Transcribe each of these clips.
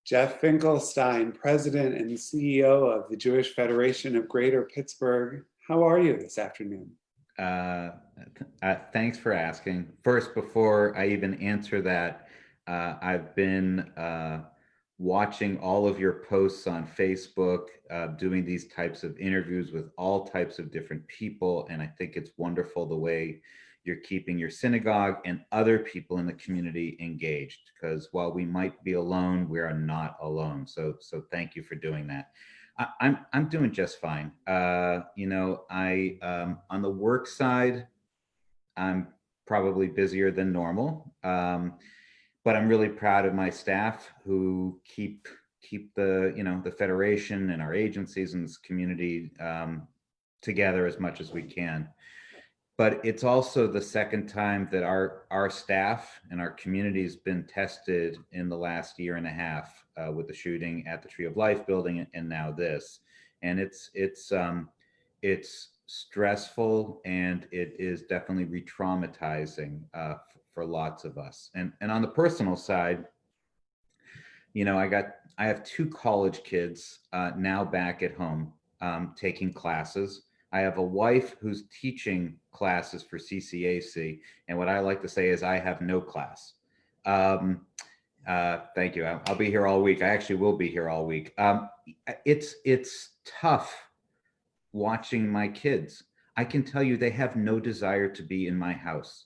Jeff Finkelstein, President and CEO of the Jewish Federation of Greater Pittsburgh. How are you this afternoon? Thanks for asking. First, before I even answer that, I've been watching all of your posts on Facebook, doing these types of interviews with all types of different people. And I think it's wonderful the way you're keeping your synagogue and other people in the community engaged, because while we might be alone, we are not alone. So thank you for doing that. I'm doing just fine. On the work side, I'm probably busier than normal, but I'm really proud of my staff who keep the federation and our agencies and this community together as much as we can. But it's also the second time that our staff and our community has been tested in the last year and a half with the shooting at the Tree of Life building and now this, and it's stressful, and it is definitely re-traumatizing for lots of us. And on the personal side, I have two college kids now back at home taking classes. I have a wife who's teaching classes for CCAC, and what I like to say is I have no class. Thank you. I'll be here all week. I actually will be here all week. It's tough watching my kids. I can tell you they have no desire to be in my house.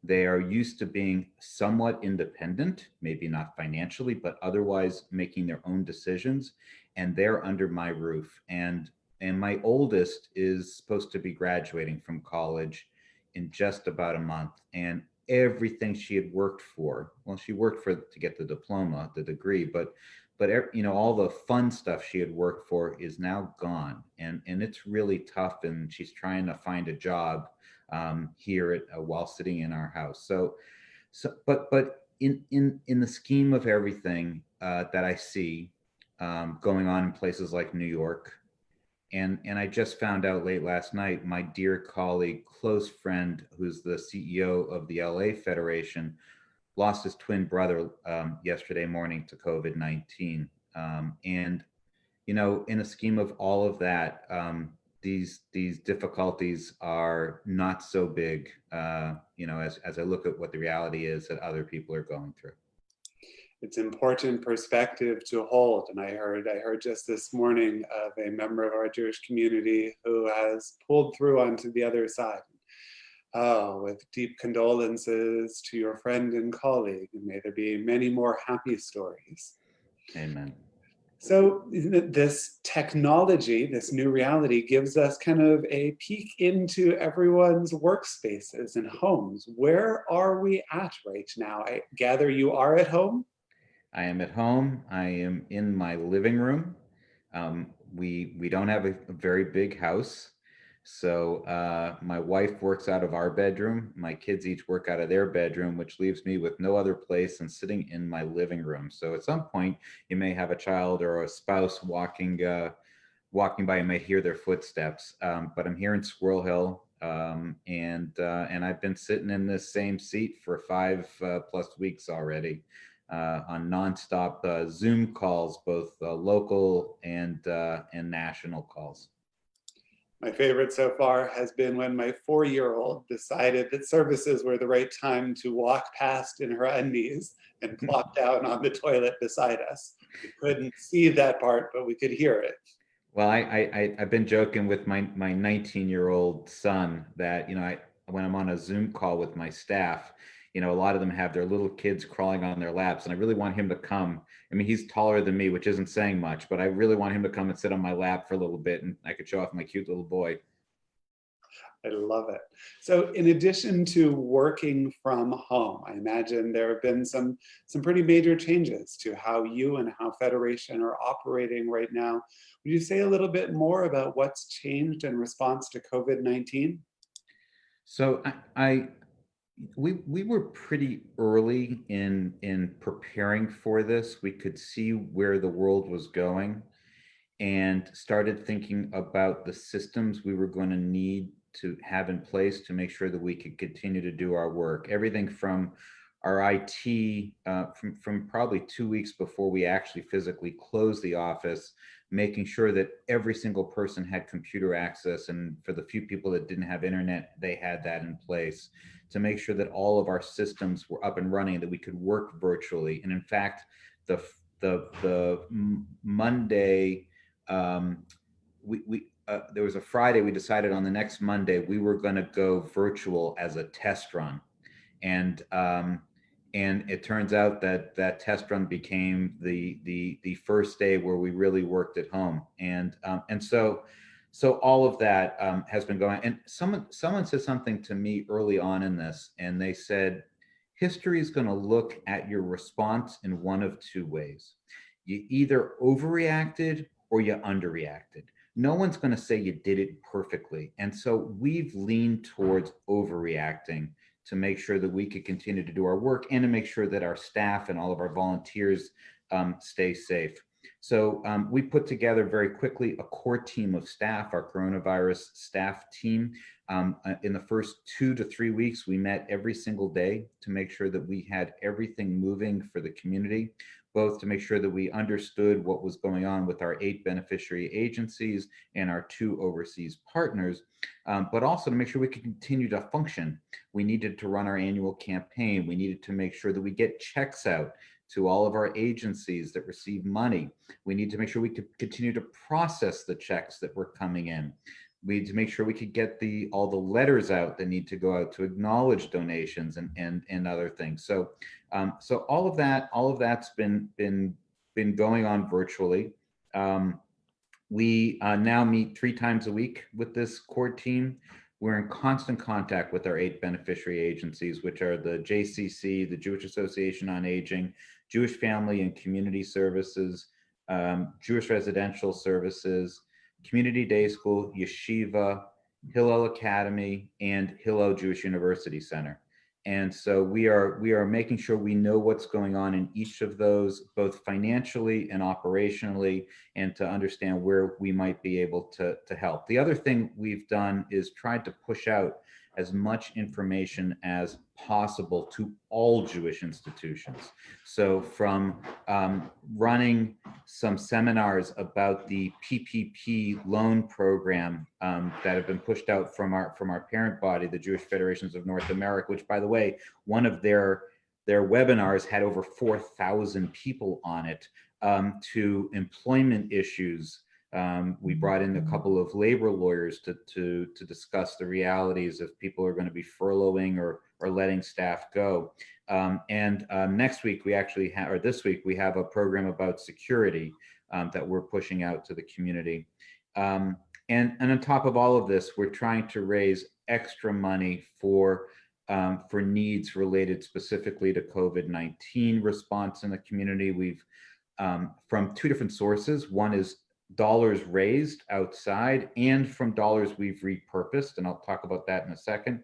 They are used to being somewhat independent, maybe not financially, but otherwise making their own decisions, and they're under my roof. And my oldest is supposed to be graduating from college in just about a month, and everything she had worked for, well, she worked for to get the diploma, the degree, but all the fun stuff she had worked for is now gone, and it's really tough. And she's trying to find a job here while sitting in our house. But in the scheme of everything that I see going on in places like New York, and I just found out late last night, my dear colleague, close friend, who's the CEO of the LA Federation, lost his twin brother yesterday morning to COVID-19. And, in a scheme of all of that, these difficulties are not so big, as I look at what the reality is that other people are going through. It's important perspective to hold. And I heard just this morning of a member of our Jewish community who has pulled through onto the other side. Oh, with deep condolences to your friend and colleague, and may there be many more happy stories. Amen. So this technology, this new reality, gives us kind of a peek into everyone's workspaces and homes. Where are we at right now? I gather you are at home? I am at home. I am in my living room. We don't have a very big house. So my wife works out of our bedroom. My kids each work out of their bedroom, which leaves me with no other place than sitting in my living room. So at some point, you may have a child or a spouse walking by. You may hear their footsteps. But I'm here in Squirrel Hill, and I've been sitting in this same seat for 5+ weeks already on nonstop Zoom calls, both local and national calls. My favorite so far has been when my 4-year-old decided that services were the right time to walk past in her undies and plop down on the toilet beside us. We couldn't see that part, but we could hear it. Well, I've been joking with my 19-year-old son that, when I'm on a Zoom call with my staff, a lot of them have their little kids crawling on their laps, and I really want him to come. I mean, he's taller than me, which isn't saying much, but I really want him to come and sit on my lap for a little bit, and I could show off my cute little boy. I love it. So in addition to working from home, I imagine there have been some pretty major changes to how you and how Federation are operating right now. Would you say a little bit more about what's changed in response to COVID-19? So we were pretty early in preparing for this. We could see where the world was going and started thinking about the systems we were going to need to have in place to make sure that we could continue to do our work. Everything from our IT from probably 2 weeks before we actually physically closed the office, making sure that every single person had computer access, and for the few people that didn't have internet, they had that in place, to make sure that all of our systems were up and running, that we could work virtually. And in fact, the Monday, there was a Friday, we decided on the next Monday we were going to go virtual as a test run, and it turns out that that test run became the first day where we really worked at home, and so all of that has been going. And someone said something to me early on in this, and they said, history is going to look at your response in one of two ways. You either overreacted or you underreacted. No one's going to say you did it perfectly. And so we've leaned towards overreacting to make sure that we could continue to do our work, and to make sure that our staff and all of our volunteers stay safe. So we put together very quickly a core team of staff, our coronavirus staff team. In the first 2 to 3 weeks, we met every single day to make sure that we had everything moving for the community, both to make sure that we understood what was going on with our 8 beneficiary agencies and our 2 overseas partners, but also to make sure we could continue to function. We needed to run our annual campaign. We needed to make sure that we get checks out to all of our agencies that receive money. We need to make sure we could continue to process the checks that were coming in. We need to make sure we could get all the letters out that need to go out to acknowledge donations and other things. So so all of that's been going on virtually. We now meet 3 times a week with this core team. We're in constant contact with our 8 beneficiary agencies, which are the JCC, the Jewish Association on Aging, Jewish Family and Community Services, Jewish Residential Services, Community Day School, Yeshiva, Hillel Academy, and Hillel Jewish University Center. And so we are making sure we know what's going on in each of those, both financially and operationally, and to understand where we might be able to help. The other thing we've done is tried to push out as much information as possible to all Jewish institutions. So from running some seminars about the PPP loan program that have been pushed out from our parent body, the Jewish Federations of North America, which, by the way, one of their webinars had over 4,000 people on it, to employment issues. We brought in a couple of labor lawyers to discuss the realities if people are going to be furloughing or letting staff go. And next week we actually have, or this week we have a program about security that we're pushing out to the community. And on top of all of this, we're trying to raise extra money for needs related specifically to COVID-19 response in the community. We've from 2 different sources. One is dollars raised outside, and from dollars we've repurposed, and I'll talk about that in a second.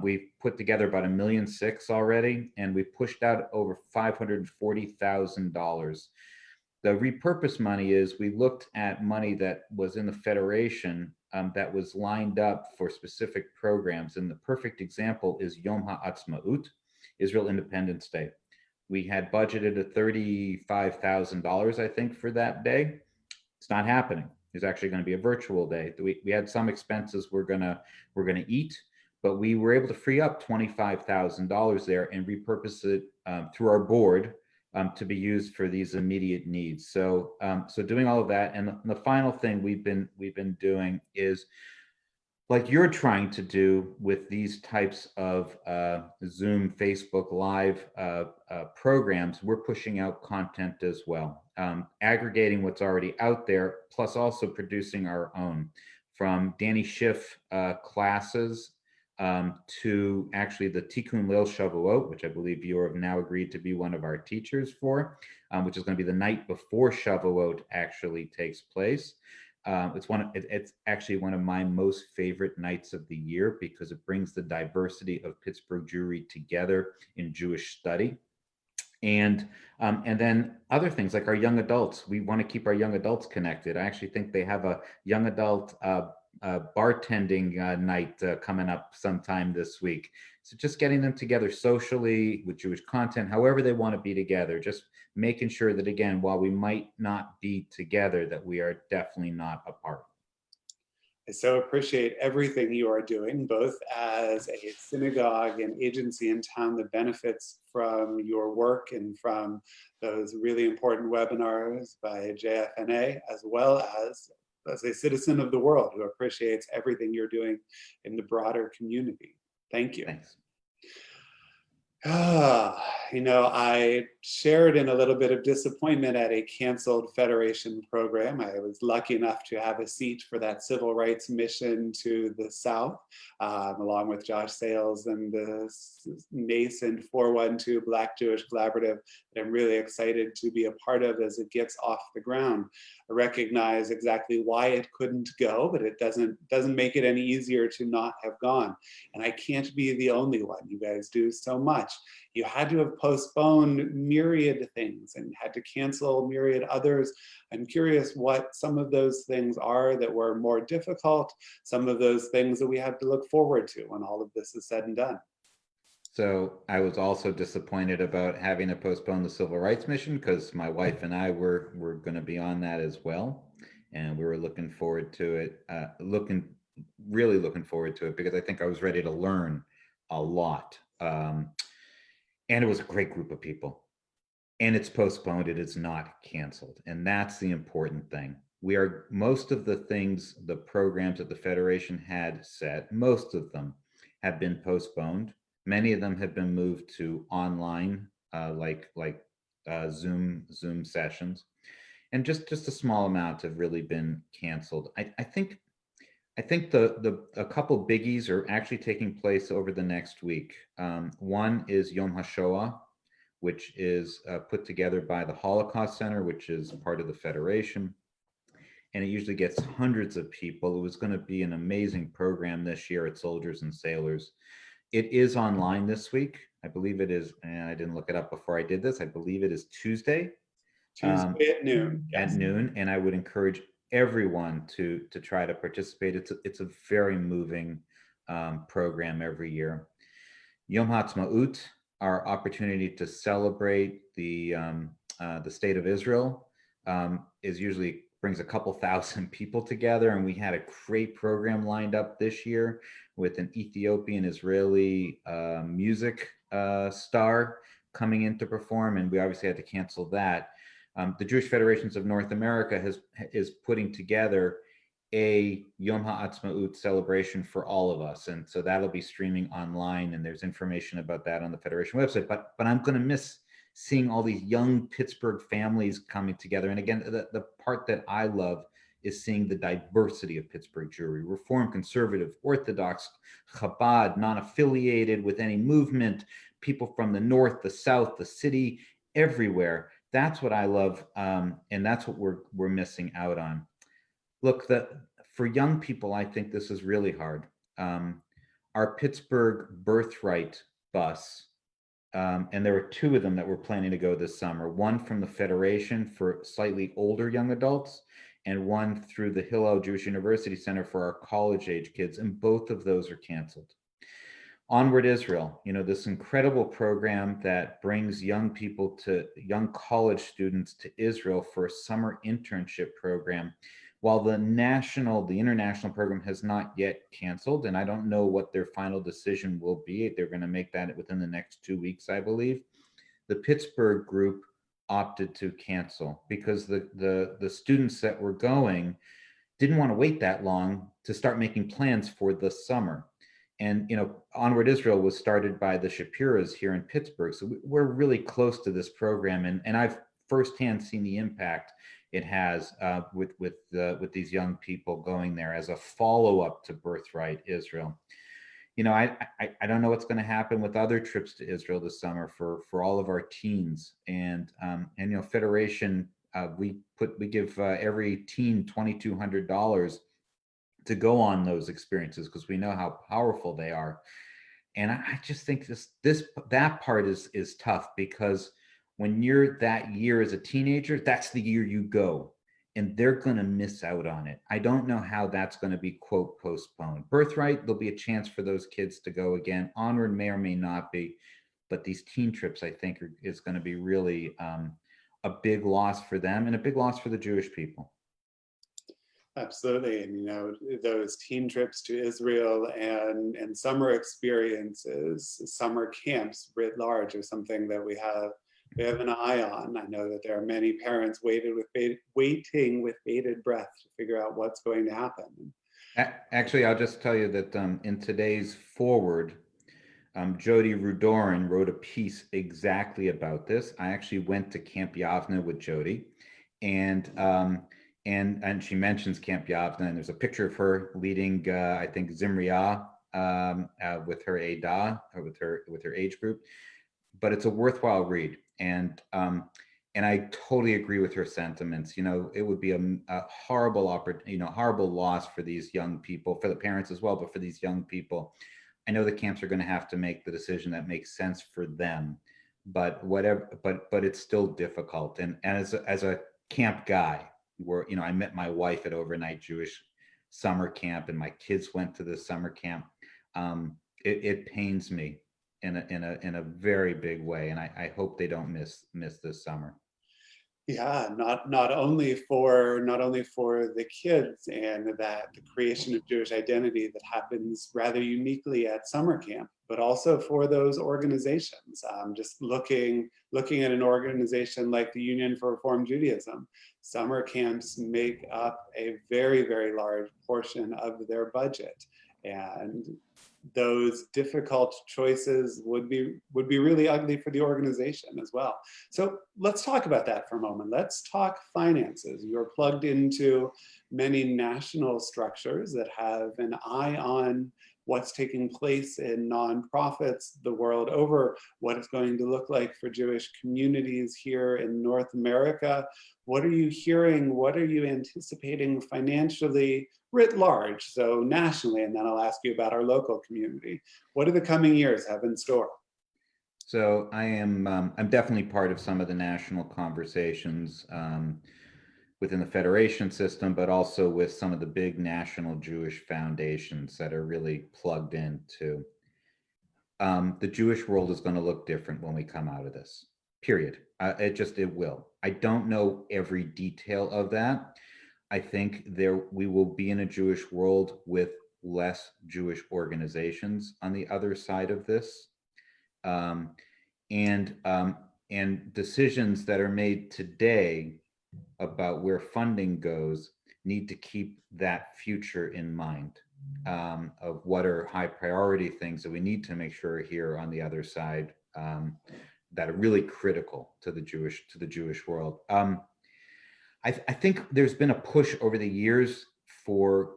We've put together about $1.6 million already, and we pushed out over $540,000. The repurposed money is, we looked at money that was in the Federation that was lined up for specific programs, and the perfect example is Yom HaAtzmaut, Israel Independence Day. We had budgeted at $35,000, I think, for that day. It's not happening. It's actually going to be a virtual day. We had some expenses we're gonna eat, but we were able to free up $25,000 there and repurpose it through our board to be used for these immediate needs. So so doing all of that, and the final thing we've been doing is, like you're trying to do with these types of Zoom, Facebook Live programs, we're pushing out content as well, aggregating what's already out there, plus also producing our own, from Danny Schiff classes to actually the Tikkun Leil Shavuot, which I believe you have now agreed to be one of our teachers for, which is going to be the night before Shavuot actually takes place. It's actually one of my most favorite nights of the year, because it brings the diversity of Pittsburgh Jewry together in Jewish study. And then other things like our young adults. We want to keep our young adults connected. I actually think they have a young adult bartending night coming up sometime this week. So just getting them together socially with Jewish content, however they want to be together, just making sure that, again, while we might not be together, that we are definitely not apart. I so appreciate everything you are doing, both as a synagogue and agency in town that benefits from your work and from those really important webinars by JFNA, as well as a citizen of the world who appreciates everything you're doing in the broader community. Thank you. Thanks. I shared in a little bit of disappointment at a canceled Federation program. I was lucky enough to have a seat for that civil rights mission to the South, along with Josh Sales and the nascent 412 Black Jewish Collaborative that I'm really excited to be a part of as it gets off the ground. I recognize exactly why it couldn't go, but it doesn't make it any easier to not have gone. And I can't be the only one. You guys do so much. You had to have postponed myriad things and had to cancel myriad others. I'm curious what some of those things are that were more difficult, some of those things that we have to look forward to when all of this is said and done. So I was also disappointed about having to postpone the civil rights mission, because my wife and I were going to be on that as well, and we were looking forward to it. Really looking forward to it, because I think I was ready to learn a lot. And it was a great group of people. And it's postponed. It is not canceled, and that's the important thing. Most of the things, the programs that the Federation had set, most of them have been postponed. Many of them have been moved to online, like Zoom sessions, and just a small amount have really been canceled. I think a couple biggies are actually taking place over the next week. One is Yom HaShoah, which is put together by the Holocaust Center, which is part of the Federation. And it usually gets hundreds of people. It was going to be an amazing program this year at Soldiers and Sailors. It is online this week. I believe it is, and I didn't look it up before I did this. I believe it is Tuesday. Tuesday at noon. Yes. At noon, and I would encourage everyone to try to participate. It's a very moving program every year. Yom HaAtzmaut, our opportunity to celebrate the state of Israel, is usually brings a couple thousand people together, and we had a great program lined up this year with an Ethiopian Israeli music star coming in to perform, and we obviously had to cancel that. The Jewish Federations of North America is putting together a Yom HaAtzmaut celebration for all of us, and so that'll be streaming online, and there's information about that on the Federation website. But I'm going to miss seeing all these young Pittsburgh families coming together. And again, the part that I love is seeing the diversity of Pittsburgh Jewry: Reform, Conservative, Orthodox, Chabad, non-affiliated with any movement, people from the North, the South, the city, everywhere. That's what I love, and that's what we're missing out on. Look, for young people, I think this is really hard. Our Pittsburgh Birthright bus, and there were two of them that were planning to go this summer, one from the Federation for slightly older young adults, and one through the Hillel Jewish University Center for our college-age kids, and both of those are canceled. Onward Israel, this incredible program that brings young college students to Israel for a summer internship program. While the international program has not yet canceled, and I don't know what their final decision will be. They're going to make that within the next 2 weeks, I believe. The Pittsburgh group opted to cancel because the students that were going didn't want to wait that long to start making plans for the summer. And, Onward Israel was started by the Shapiras here in Pittsburgh. So we're really close to this program. And I've firsthand seen the impact it has with these young people going there as a follow-up to Birthright Israel. I don't know what's going to happen with other trips to Israel this summer for all of our teens. And Federation, we give every teen $2,200 to go on those experiences because we know how powerful they are. And I just think that part is tough, because when you're that year as a teenager, that's the year you go. and they're going to miss out on it. I don't know how that's going to be, quote, postponed. Birthright, there'll be a chance for those kids to go again. Onward may or may not be, but these teen trips, I think, is going to be really a big loss for them and a big loss for the Jewish people. Absolutely. And, you know, those teen trips to Israel and summer experiences, summer camps writ large, are something that we have an eye on. I know that there are many parents waiting with bated breath to figure out what's going to happen. Actually, I'll just tell you that in today's forward, Jody Rudorin wrote a piece exactly about this. I actually went to Camp Yavne with Jody, and she mentions Camp Yavne, and there's a picture of her leading, I think, Zimriah with her Adah, or with her age group. But it's a worthwhile read, and I totally agree with her sentiments. You know, it would be a horrible horrible loss for these young people, for the parents as well, but for these young people. I know the camps are going to have to make the decision that makes sense for them, but it's still difficult. And as a camp guy, where, you know, I met my wife at overnight Jewish summer camp, and my kids went to this summer camp. It pains me in a very big way, and I hope they don't miss this summer. Yeah, not only for the kids and that the creation of Jewish identity that happens rather uniquely at summer camp, but also for those organizations. Just looking at an organization like the Union for Reform Judaism, summer camps make up a very, very large portion of their budget, and those difficult choices would be really ugly for the organization as well. So let's talk about that for a moment. Let's talk finances. You're plugged into many national structures that have an eye on what's taking place in nonprofits the world over, what it's going to look like for Jewish communities here in North America. What are you hearing? What are you anticipating financially writ large, so nationally? And then I'll ask you about our local community. What do the coming years have in store? So I'm definitely part of some of the national conversations within the federation system, but also with some of the big national Jewish foundations that are really plugged into. The Jewish world is going to look different when we come out of this, period. It will. I don't know every detail of that. I think we will be in a Jewish world with less Jewish organizations on the other side of this. And decisions that are made today about where funding goes need to keep that future in mind, of what are high priority things that we need to make sure are here on the other side, that are really critical to the Jewish world. I think there's been a push over the years for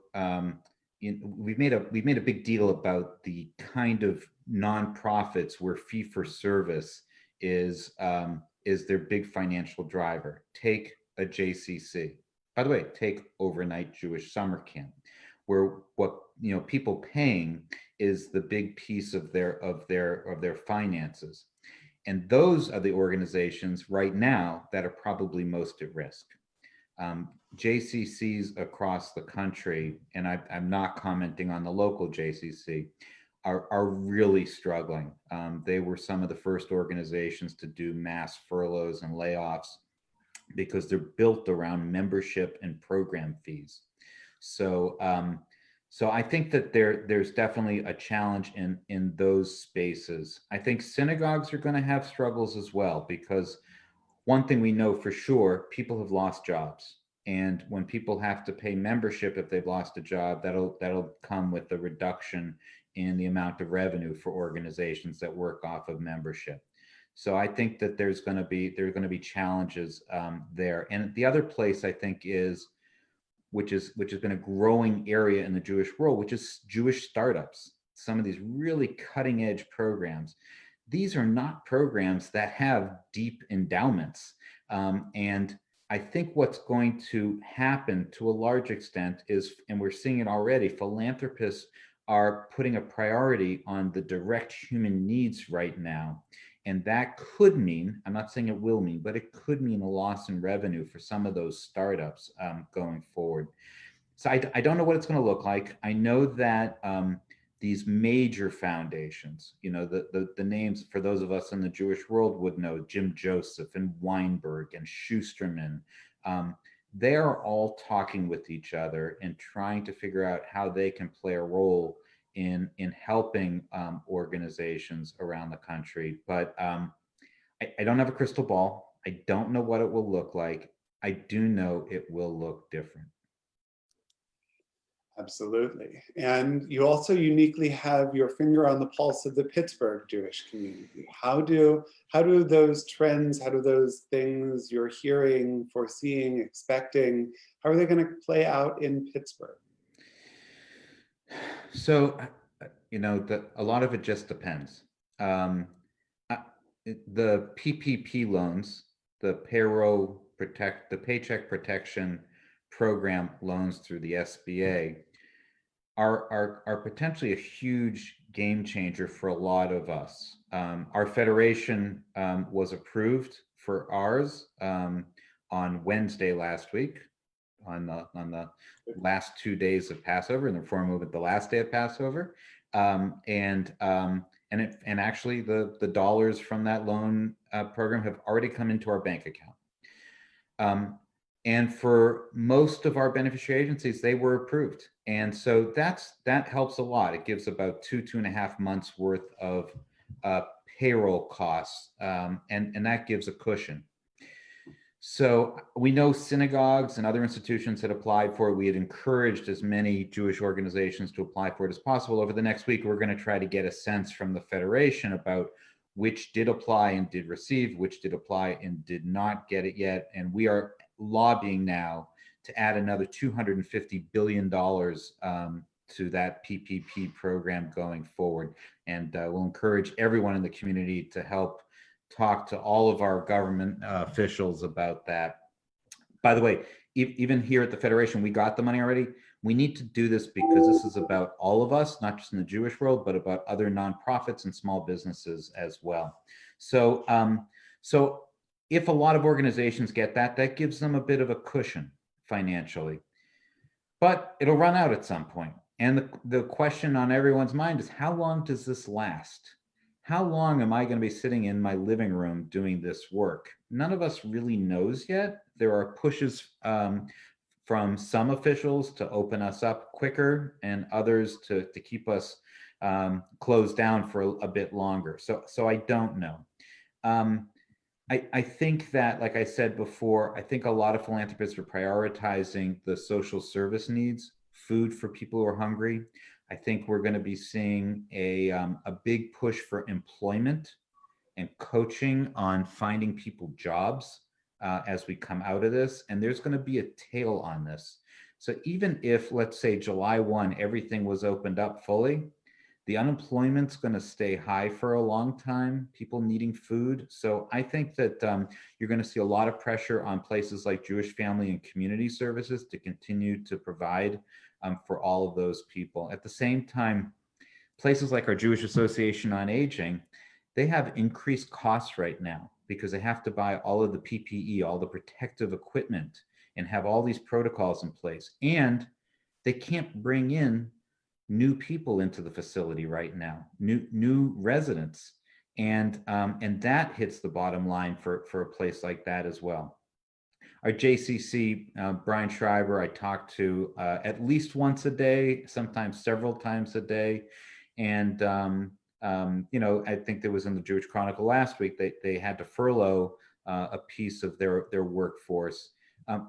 we've made a big deal about the kind of nonprofits where fee for service is their big financial driver. Take a JCC. By the way, take overnight Jewish summer camp, where what people paying is the big piece of their finances, and those are the organizations right now that are probably most at risk. JCCs across the country, and I'm not commenting on the local JCC, are really struggling. They were some of the first organizations to do mass furloughs and layoffs because they're built around membership and program fees. So I think that there's definitely a challenge in those spaces. I think synagogues are going to have struggles as well, because one thing we know for sure, people have lost jobs. And when people have to pay membership, if they've lost a job, that'll come with a reduction in the amount of revenue for organizations that work off of membership. So I think that there's going to be challenges there. And the other place I think is, which has been a growing area in the Jewish world, which is Jewish startups. Some of these really cutting edge programs. These are not programs that have deep endowments. And I think what's going to happen to a large extent is, and we're seeing it already, philanthropists are putting a priority on the direct human needs right now. And that could mean, I'm not saying it will mean, but it could mean a loss in revenue for some of those startups going forward. So I don't know what it's going to look like. I know that these major foundations, the names for those of us in the Jewish world would know, Jim Joseph and Weinberg and Schusterman, they are all talking with each other and trying to figure out how they can play a role in helping organizations around the country. But I don't have a crystal ball. I don't know what it will look like. I do know it will look different. Absolutely. And you also uniquely have your finger on the pulse of the Pittsburgh Jewish community. How do those trends, how do those things you're hearing, foreseeing, expecting, how are they going to play out in Pittsburgh? So, a lot of it just depends. The PPP loans, the Paycheck Protection Program loans through the SBA are potentially a huge game changer for a lot of us. Our federation was approved for ours on Wednesday last week, on the last 2 days of Passover, in the Reform movement, the last day of Passover, and actually the dollars from that loan program have already come into our bank account. And for most of our beneficiary agencies, they were approved. And so that helps a lot. It gives about 2.5 months worth of payroll costs, and that gives a cushion. So we know synagogues and other institutions had applied for it. We had encouraged as many Jewish organizations to apply for it as possible. Over the next week, we're going to try to get a sense from the Federation about which did apply and did receive, which did apply and did not get it yet. And we are lobbying now to add another $250 billion to that PPP program going forward. And we'll encourage everyone in the community to help talk to all of our government officials about that. By the way, even here at the Federation, we got the money already. We need to do this because this is about all of us, not just in the Jewish world, but about other nonprofits and small businesses as well. So, so if a lot of organizations get that, that gives them a bit of a cushion financially, but it'll run out at some point. And the question on everyone's mind is, how long does this last? How long am I going to be sitting in my living room doing this work? None of us really knows yet. There are pushes from some officials to open us up quicker and others to keep us closed down for a bit longer. So I don't know. I think that, like I said before, I think a lot of philanthropists are prioritizing the social service needs, food for people who are hungry. I think we're going to be seeing a big push for employment and coaching on finding people jobs as we come out of this. And there's going to be a tail on this. So even if, let's say, July 1, everything was opened up fully, the unemployment's going to stay high for a long time, people needing food. So I think that you're going to see a lot of pressure on places like Jewish Family and Community Services to continue to provide for all of those people. At the same time, places like our Jewish Association on Aging, they have increased costs right now because they have to buy all of the PPE, all the protective equipment, and have all these protocols in place. And they can't bring in new people into the facility right now, new residents. And that hits the bottom line for a place like that as well. Our JCC, Brian Schreiber, I talk to at least once a day, sometimes several times a day. And, I think there was in the Jewish Chronicle last week, they had to furlough a piece of their workforce.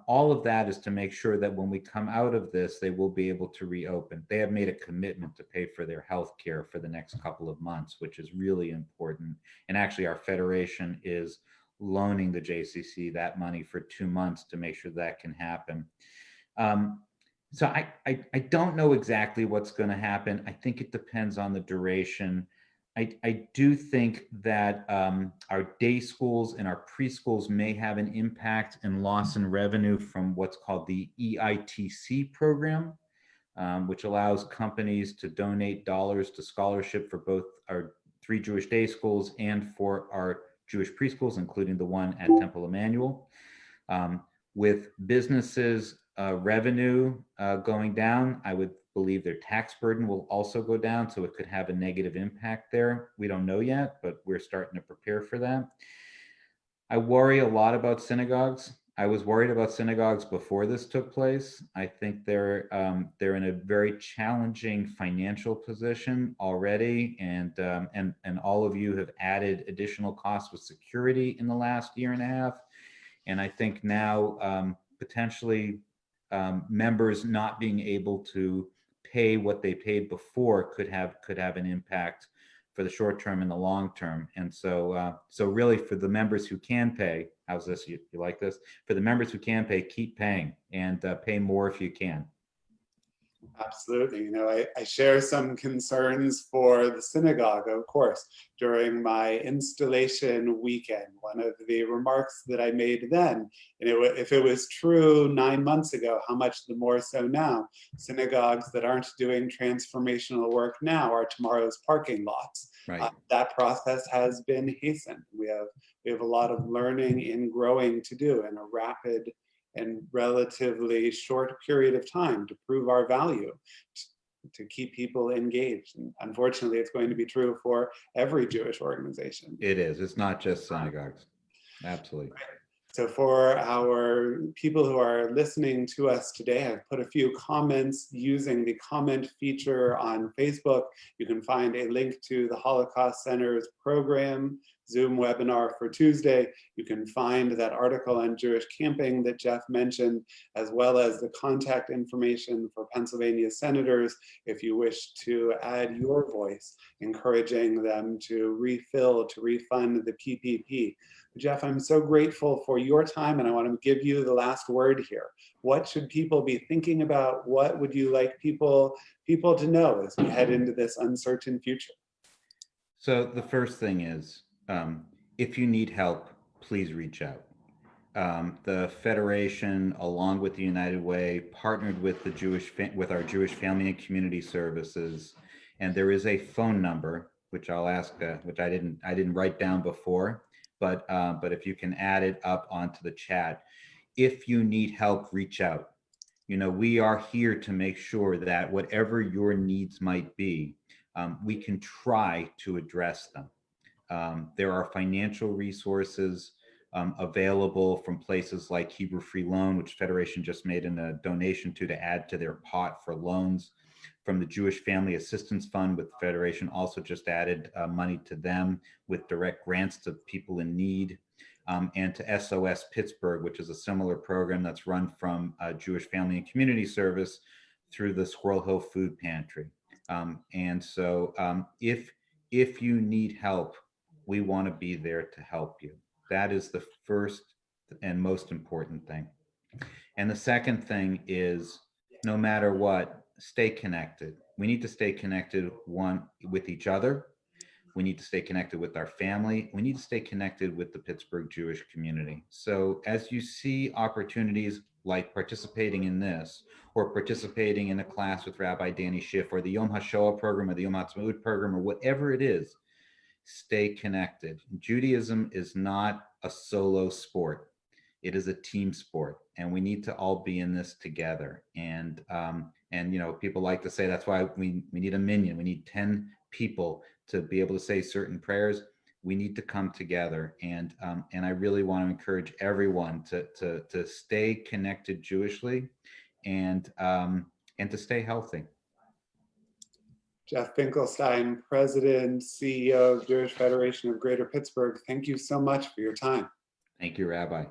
All of that is to make sure that when we come out of this, they will be able to reopen. They have made a commitment to pay for their health care for the next couple of months, which is really important. And actually, our federation is loaning the JCC that money for 2 months to make sure that can happen. So I don't know exactly what's going to happen. I think it depends on the duration. I do think that our day schools and our preschools may have an impact and loss in revenue from what's called the EITC program, which allows companies to donate dollars to scholarship for both our 3 Jewish day schools and for our Jewish preschools, including the one at Temple Emmanuel. With businesses revenue going down, I would believe their tax burden will also go down, so it could have a negative impact there. We don't know yet, but we're starting to prepare for that. I worry a lot about synagogues. I was worried about synagogues before this took place. I think they're in a very challenging financial position already, and all of you have added additional costs with security in the last year and a half. And I think now potentially members not being able to pay what they paid before could have an impact for the short term and the long term. And so really for the members who can pay, how's this? You like this? For the members who can pay, keep paying and pay more if you can. Absolutely. You know, I share some concerns for the synagogue, of course. During my installation weekend, one of the remarks that I made then, and if it was true 9 months ago, how much the more so now, synagogues that aren't doing transformational work now are tomorrow's parking lots. Right. That process has been hastened. We have a lot of learning and growing to do in a rapid and relatively short period of time to prove our value, to keep people engaged. And unfortunately, it's going to be true for every Jewish organization. It is. It's not just synagogues. Absolutely. So for our people who are listening to us today, I've put a few comments using the comment feature on Facebook. You can find a link to the Holocaust Center's program, Zoom webinar for Tuesday. You can find that article on Jewish camping that Jeff mentioned, as well as the contact information for Pennsylvania senators if you wish to add your voice, encouraging them to refund the PPP. Jeff, I'm so grateful for your time, and I want to give you the last word here. What should people be thinking about? What would you like people to know as we head into this uncertain future? So the first thing is, if you need help, please reach out. The Federation, along with the United Way, partnered with with our Jewish Family and Community Services, and there is a phone number which I'll ask, which I didn't write down before, but if you can add it up onto the chat. If you need help, reach out. You know, we are here to make sure that whatever your needs might be, we can try to address them. There are financial resources available from places like Hebrew Free Loan, which Federation just made a donation to add to their pot for loans. From the Jewish Family Assistance Fund, with the Federation also just added money to them with direct grants to people in need. And to SOS Pittsburgh, which is a similar program that's run from Jewish Family and Community Service through the Squirrel Hill Food Pantry. And so if you need help, we want to be there to help you. That is the first and most important thing. And the second thing is, no matter what, stay connected. We need to stay connected with each other. We need to stay connected with our family. We need to stay connected with the Pittsburgh Jewish community. So as you see opportunities like participating in this, or participating in a class with Rabbi Danny Schiff, or the Yom HaShoah program, or the Yom HaTzmaut program, or whatever it is, stay connected. Judaism is not a solo sport. It is a team sport, and we need to all be in this together. And you know, people like to say that's why we need a minyan. We need 10 people to be able to say certain prayers. We need to come together, and I really want to encourage everyone to stay connected Jewishly, and to stay healthy. Jeff Finkelstein, President, CEO of Jewish Federation of Greater Pittsburgh, thank you so much for your time. Thank you, Rabbi.